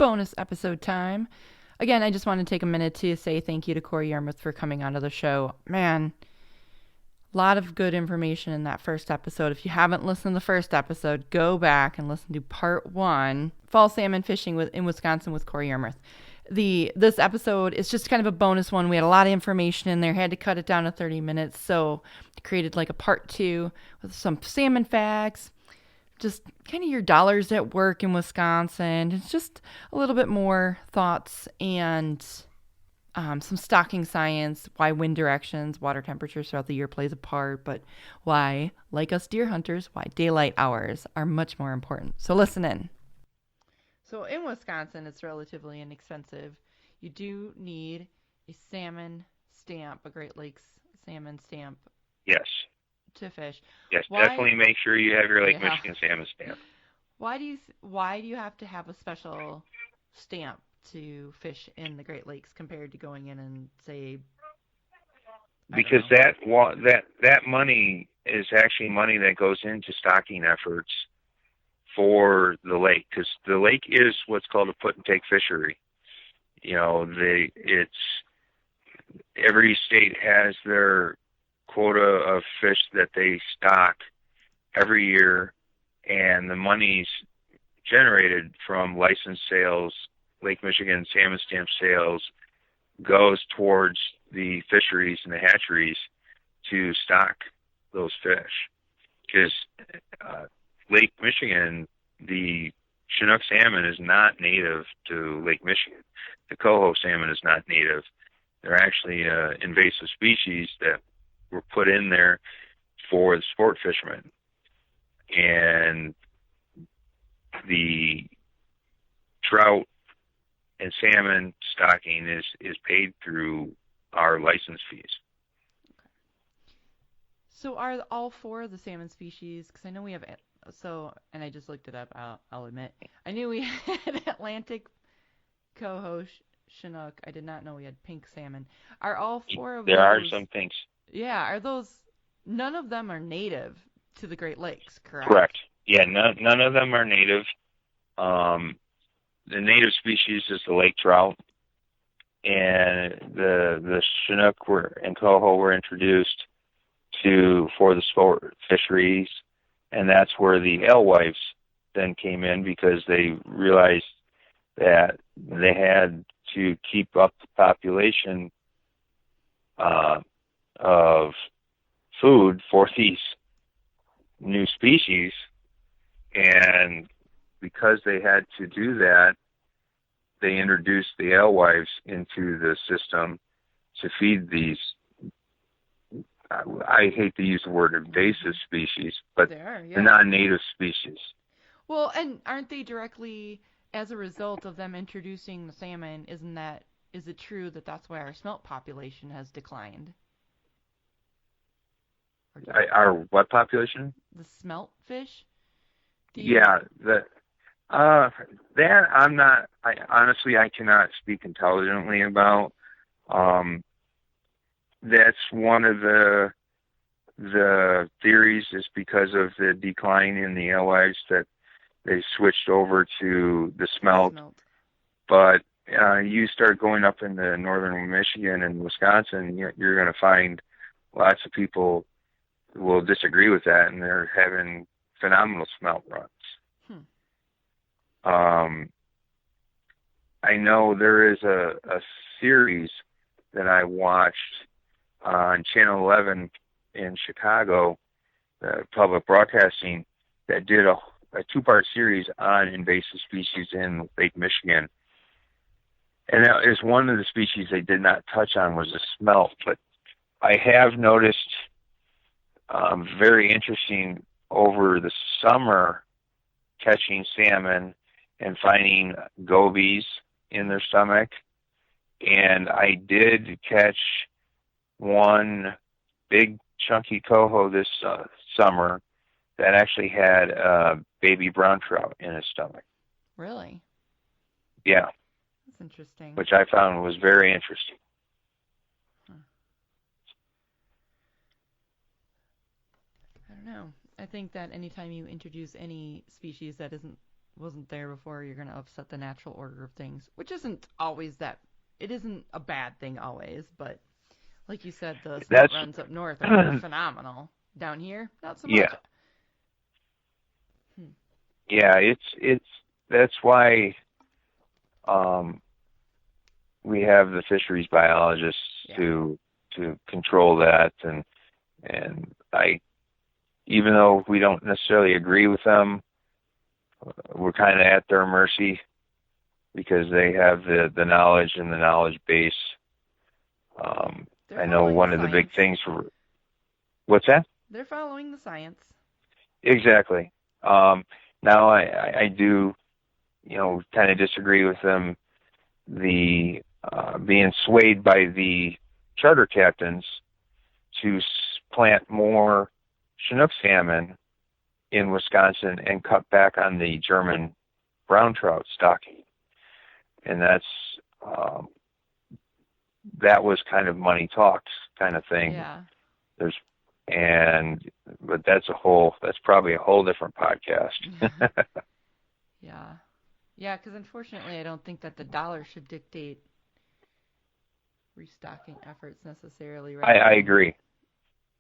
bonus episode time. Again, I just want to take a minute to say thank you to Cory Yarmuth for coming onto the show. Man, a lot of good information in that first episode. If you haven't listened to the first episode, go back and listen to part 1, Fall Salmon Fishing in Wisconsin with Cory Yarmuth. This episode is just kind of a bonus one. We had a lot of information in there, had to cut it down to 30 minutes, so created like a part 2 with some salmon facts, just kind of your dollars at work in Wisconsin. It's just a little bit more thoughts and some stocking science, why wind directions, water temperatures throughout the year plays a part, but why, like us deer hunters, why daylight hours are much more important. So listen in. So in Wisconsin, it's relatively inexpensive. You do need a salmon stamp, a Great Lakes salmon stamp. Yes. To fish. Yes, definitely make sure you have your Lake Michigan salmon stamp. Why do you have to have a special stamp to fish in the Great Lakes compared to going in and say? Because that money is actually money that goes into stocking efforts for the lake, because the lake is what's called a put and take fishery. You know, every state has their quota of fish that they stock every year, and the money's generated from license sales, Lake Michigan salmon stamp sales, goes towards the fisheries and the hatcheries to stock those fish. Because Lake Michigan, the Chinook salmon is not native to Lake Michigan. The coho salmon is not native. They're actually invasive species that were put in there for the sport fishermen. And the trout and salmon stocking is paid through our license fees. So are all 4 of the salmon species, because I know we have, and I just looked it up, I'll admit. I knew we had Atlantic coho Chinook. I did not know we had pink salmon. Are all 4 of those? There are some pinks. Yeah, are those, none of them are native to the Great Lakes, correct? Correct. Yeah, none of them are native. The native species is the lake trout, and the Chinook and coho were introduced for the sport fisheries, and that's where the alewives then came in, because they realized that they had to keep up the population of food for these new species, and because they had to do that, they introduced the alewives into the system to feed these, I hate to use the word invasive species, but the non-native species. Well, and aren't they directly, as a result of them introducing the salmon, is it true that that's why our smelt population has declined? Our what population? The smelt fish? That I'm not, honestly, I cannot speak intelligently about. That's one of the theories, is because of the decline in the alewives that they switched over to the smelt. But you start going up into northern Michigan and Wisconsin, you're going to find lots of people will disagree with that, and they're having phenomenal smelt runs. I know there is a series that I watched on Channel 11 in Chicago, public broadcasting, that did a 2-part series on invasive species in Lake Michigan. And that is one of the species they did not touch on, was the smelt. But I have noticed, very interesting, over the summer, catching salmon and finding gobies in their stomach. And I did catch one big chunky coho this summer that actually had a baby brown trout in his stomach. Really? Yeah. That's interesting. Which I found was very interesting. I don't know. I think that anytime you introduce any species that isn't wasn't there before, you're going to upset the natural order of things, which isn't always that. It isn't a bad thing always, but like you said, the smelt That's runs up north are phenomenal. Down here, not so much. yeah, Hmm. yeah. It's that's why we have the fisheries biologists Yeah. to control that, and I, even though we don't necessarily agree with them, we're kind of at their mercy because they have the knowledge and the knowledge base. They're I know following the one of the big science. things for what's that? They're following the science. Exactly. Now I do, kind of disagree with them. The being swayed by the charter captains to plant more Chinook salmon in Wisconsin and cut back on the German brown trout stocking, and that was kind of money talks kind of thing. Yeah. There's but that's probably a whole different podcast. Yeah. Yeah, because unfortunately, I don't think that the dollar should dictate restocking efforts necessarily right I now. agree.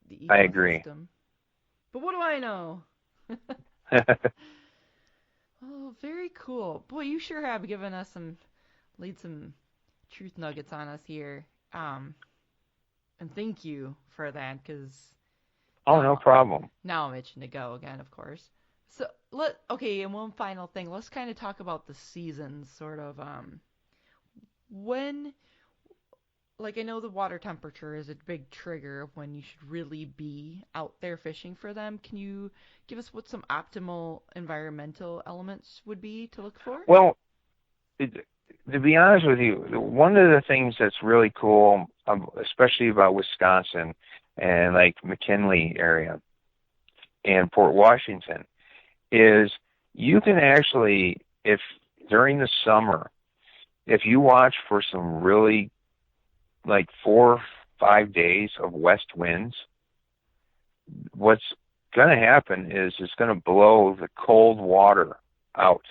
The I agree. ecosystem. But what do I know? Oh, very cool. Boy, you sure have given us laid some truth nuggets on us here. And thank you for that, because Oh, no problem. now I'm itching to go again, of course. So and one final thing. Let's kind of talk about the seasons, sort of. When, like, I know the water temperature is a big trigger of when you should really be out there fishing for them. Can you give us what some optimal environmental elements would be to look for? Well, to be honest with you, one of the things that's really cool, especially about Wisconsin and like McKinley area and Port Washington, is you can actually, if during the summer, if you watch for some really like 4 or 5 days of west winds, what's going to happen is it's going to blow the cold water out,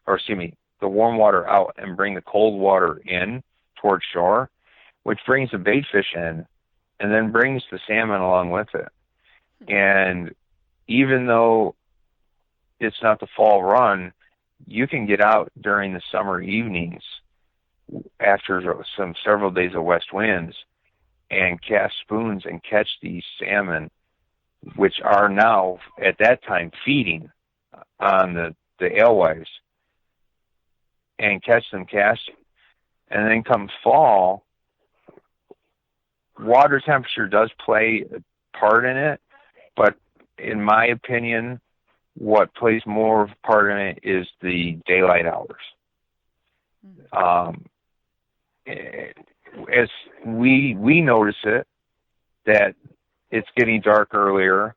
or excuse me, the warm water out and bring the cold water in toward shore, which brings the bait fish in and then brings the salmon along with it. And even though it's not the fall run, you can get out during the summer evenings after some several days of west winds and cast spoons and catch these salmon, which are now at that time feeding on the alewives, and catch them casting. And then come fall, water temperature does play a part in it, but in my opinion, what plays more of a part in it is the daylight hours. As we notice it, that it's getting dark earlier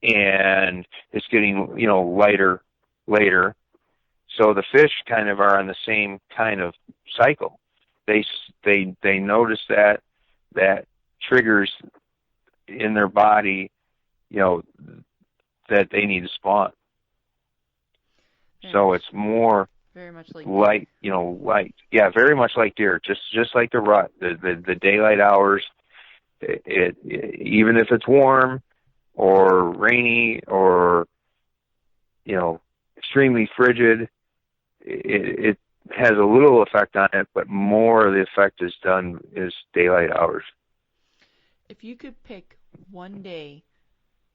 and it's getting lighter later. So the fish kind of are on the same kind of cycle. They notice that triggers in their body, that they need to spawn. So it's more very much like light, yeah, very much like deer, just like the rut, the daylight hours. It even if it's warm or rainy or extremely frigid, it has a little effect on it, but more of the effect is daylight hours. If you could pick one day,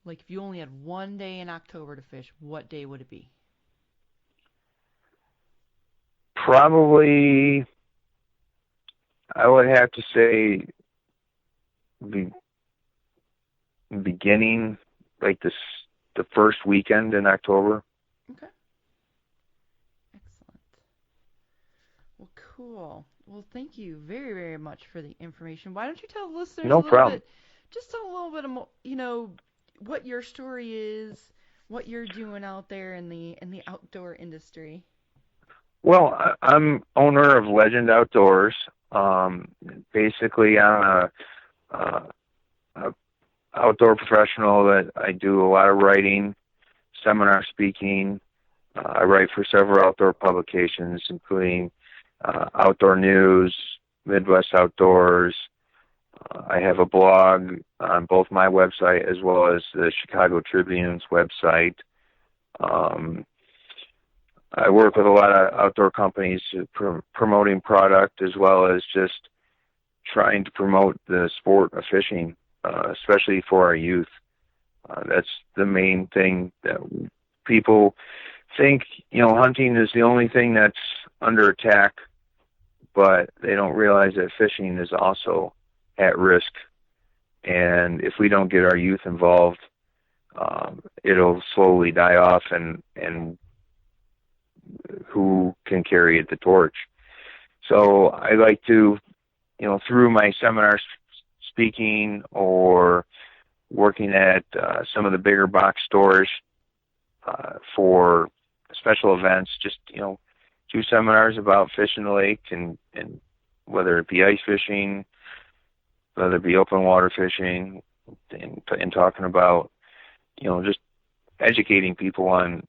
like if you only had one day in October to fish, what day would it be? Probably, I would have to say beginning, like the first weekend in October. Okay. Excellent. Well, cool. Well, thank you very, very much for the information. Why don't you tell the listeners No problem. just a little bit more, what your story is, what you're doing out there in the outdoor industry. Well, I'm owner of Legend Outdoors. Basically, I'm a outdoor professional that I do a lot of writing, seminar speaking, I write for several outdoor publications, including Outdoor News, Midwest Outdoors. I have a blog on both my website as well as the Chicago Tribune's website. I work with a lot of outdoor companies promoting product as well as just trying to promote the sport of fishing, especially for our youth. That's the main thing that people think, hunting is the only thing that's under attack, but they don't realize that fishing is also at risk. And if we don't get our youth involved, it'll slowly die off, and who can carry the torch? So I like to, through my seminars, speaking or working at some of the bigger box stores for special events, just, do seminars about fishing the lake and whether it be ice fishing, whether it be open water fishing, and talking about, just educating people on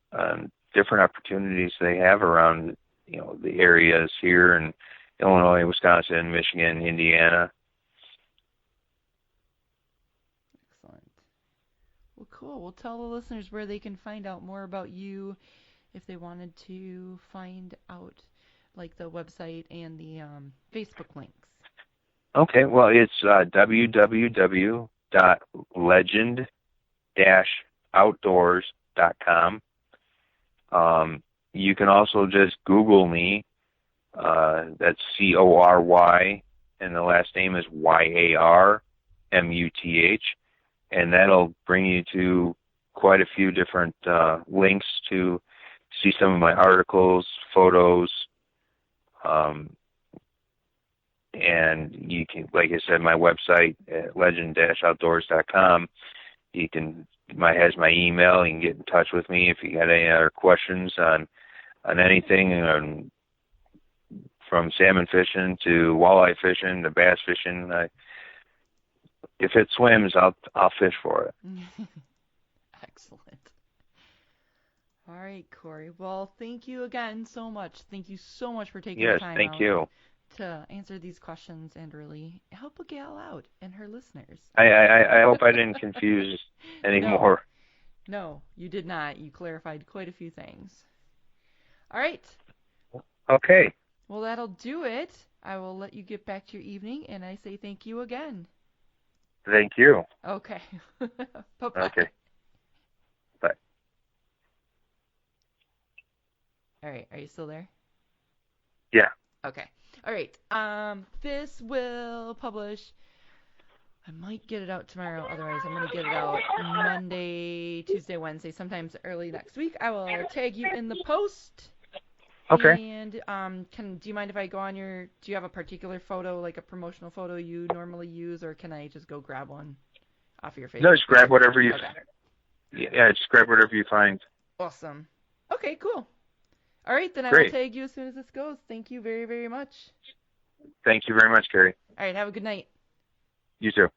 different opportunities they have around, the areas here in Illinois, Wisconsin, Michigan, Indiana. Excellent. Well, cool. We'll tell the listeners where they can find out more about you if they wanted to find out, like the website and the Facebook links. Okay, well, it's www.legend-outdoors.com. You can also just Google me. That's Cory, and the last name is Yarmuth, and that'll bring you to quite a few different links to see some of my articles, photos, and you can, like I said, my website at legend-outdoors.com. You can has my email. You can get in touch with me if you got any other questions on anything, from salmon fishing to walleye fishing to bass fishing. If it swims, I'll fish for it. Excellent. All right, Cory. Well, thank you again so much. Thank you so much for taking the time Yes, thank you. To answer these questions and really help a gal out and her listeners. I hope I didn't confuse anymore. No, you did not. You clarified quite a few things. All right. Okay. Well, that'll do it. I will let you get back to your evening, and I say thank you again. Thank you. Okay. Bye-bye. Okay. Bye. All right. Are you still there? Yeah. Okay. All right. This will publish. I might get it out tomorrow. Otherwise, I'm going to get it out Monday, Tuesday, Wednesday, sometimes early next week. I will tag you in the post. Okay. And do you mind if I go on do you have a particular photo, like a promotional photo you normally use, or can I just go grab one off your Facebook? No, just grab whatever you. Okay. Yeah, just grab whatever you find. Awesome. Okay, cool. All right, then I Great. will tag you as soon as this goes. Thank you very, very much. Thank you very much, Carrie. All right, have a good night. You too.